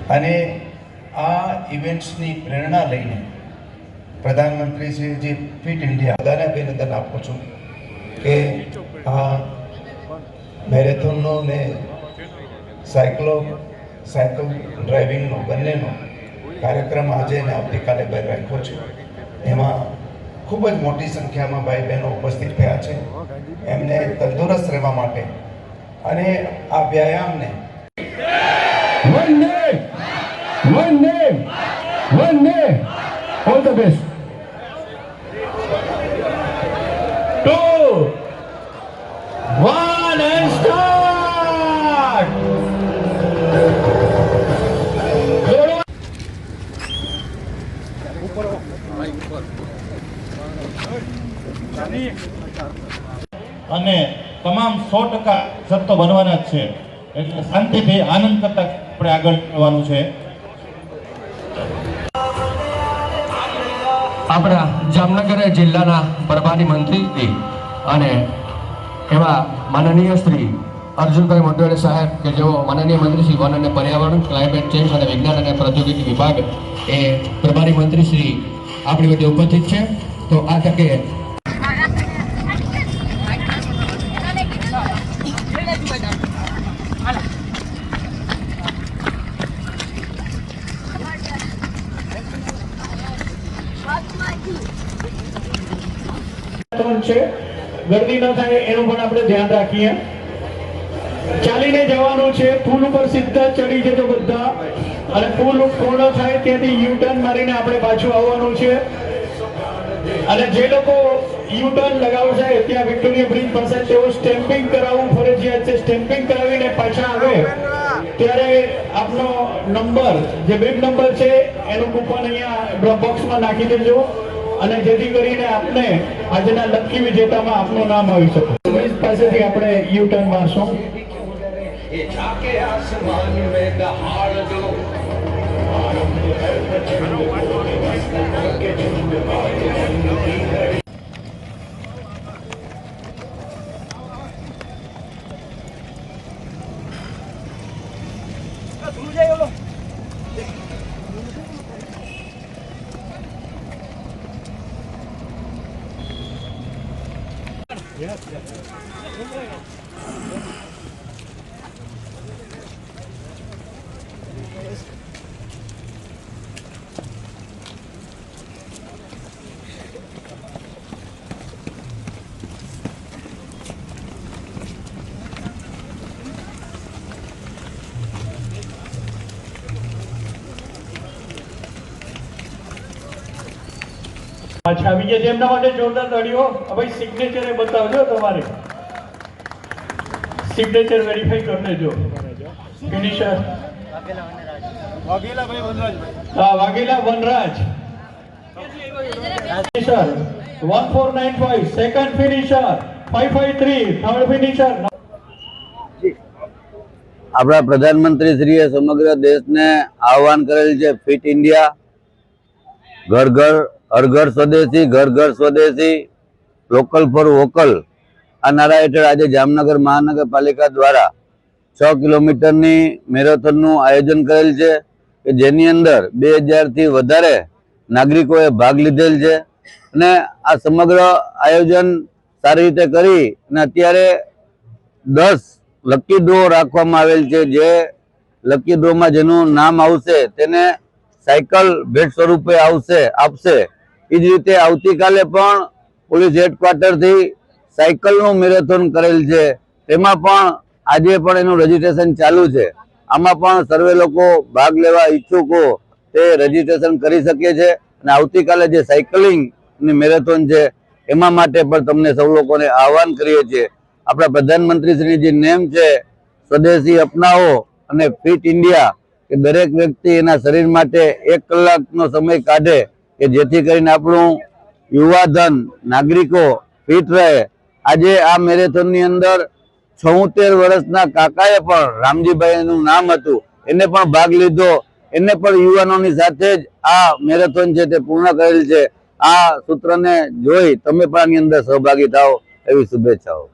અને આ ઇવેન્ટ્સની પ્રેરણા લઈને પ્રધાનમંત્રી શ્રી જે ફિટ ઇન્ડિયા બધાને અભિનંદન આપું છું કે આ મેરેથોનનો ને સાયકલ ડ્રાઇવિંગનો બંનેનો કાર્યક્રમ આજે ને આવતીકાલે બહાર રાખ્યો છે। એમાં ખૂબ જ મોટી સંખ્યામાં ભાઈ બહેનો ઉપસ્થિત થયા છે એમને તંદુરસ્ત રહેવા માટે અને આ વ્યાયામને one day all the best 2 1 and start અને તમામ 100% સત્તો બનવાના જ છે એટલે શાંતિથી આનંદ કરતા આપણે આગળ વધવાનું છે। આપણા જામનગર જિલ્લાના પ્રભારી મંત્રી અને એવા માનનીય શ્રી અર્જુનભાઈ મોઢવાડિયા સાહેબ કે જેઓ માનનીય મંત્રી શ્રી વન અને પર્યાવરણ, ક્લાઇમેટ ચેન્જ અને વિજ્ઞાન અને પ્રૌદ્યોગિકી વિભાગ એ પ્રભારી મંત્રી શ્રી આપણી વચ્ચે ઉપસ્થિત છે। તો આ તકે गर्दी न थाय एनु पण आपणे ध्यान राखीए। चालीने जवानुं छे, पुल पर सीधा चढ़ी जजो बधा अने पुल पूर्ण थाय त्याथी यू टर्न मारीने आपणे पाछुं आववानुं छे अने जे लोको यू टर्न लगावशे त्यां विक्टोरिया ब्रिज પાસે તેઓ સ્ટેમ્પિંગ કરાવવું ફરજિયાત છે। સ્ટેમ્પિંગ કરાવીને પાછા આવે ત્યારે આપનો નંબર જે બેગ નંબર છે એનું કૂપન અહીંયા ડ્રોપ બોક્સમાં નાખી દેજો અને જેથી કરીને આપને આજના લકી વિજેતામાં આપનું નામ આવી શકે। પોલીસ પાસેથી આપણે યુ ટર્ન મારશું। अच्छा विजय જેમના માટે જોરદાર તાળીઓ। ભાઈ સિગ્નેચર એ બતાવજો તમારે સિગ્નેચર વેરીફાઈ કરી લેજો। ફિનિશર વાઘેલા ભાઈ વનરાજ હા Vaghela Vanraj finisher 1495 second finisher 553 third finisher. આપણા પ્રધાનમંત્રી શ્રીએ સમગ્ર દેશને આહવાન કરેલ છે ફિટ ઇન્ડિયા, ઘર ઘર हर घर स्वदेशी, घर घर स्वदेशी, लोकल फॉर वोकल आ नारा हेठळ आज जामनगर महानगरपालिका द्वारा 6 किलोमीटर मेरेथोन नु आयोजन करेल छे के जेनी अंदर 2000 थी वधारे नागरिकोए भाग लीधेल छे अने आ समग्र आयोजन सारी रीते करी अने अत्यारे 10 लकी ड्रो राखवामां आवेल छे। जे लकी ड्रो मां जेनुं नाम आवशे तेने साइकल भेट स्वरूपे आपशे। એ જ રીતે આવતીકાલે પણ પોલીસ હેડક્વાર્ટર થી સાયકલનું મેરેથોન કરેલ છે તેમાં પણ આજે પણ એનું રજીસ્ટ્રેશન ચાલુ છે। આમાં પણ સર્વે લોકો ભાગ લેવા ઈચ્છુકો તે રજીસ્ટ્રેશન કરી શકે છે અને આવતીકાલે જે સાયકલિંગની મેરેથોન છે એમાં માટે પણ તમને સૌ લોકોને આહવાન કરીએ છીએ। આપણા પ્રધાનમંત્રીશ્રીની જે નેમ છે સ્વદેશી અપનાવો અને ફિટ ઇન્ડિયા કે દરેક વ્યક્તિ એના શરીર માટે 1 કલાકનો સમય કાઢે કે જેથી કરીને આપણું યુવાધન નાગરિકો ફિટ રહે। આજે આ મેરેથોનની અંદર 76 વર્ષના કાકાએ પણ રામજીભાઈનું નામ હતું એને પણ ભાગ લીધો, એને પણ યુવાનોની સાથે જ આ મેરેથોન છે તે પૂર્ણ કરેલ છે। આ સૂત્રને જોઈ તમે પણ આની અંદર સહભાગી થાઓ એવી શુભેચ્છાઓ।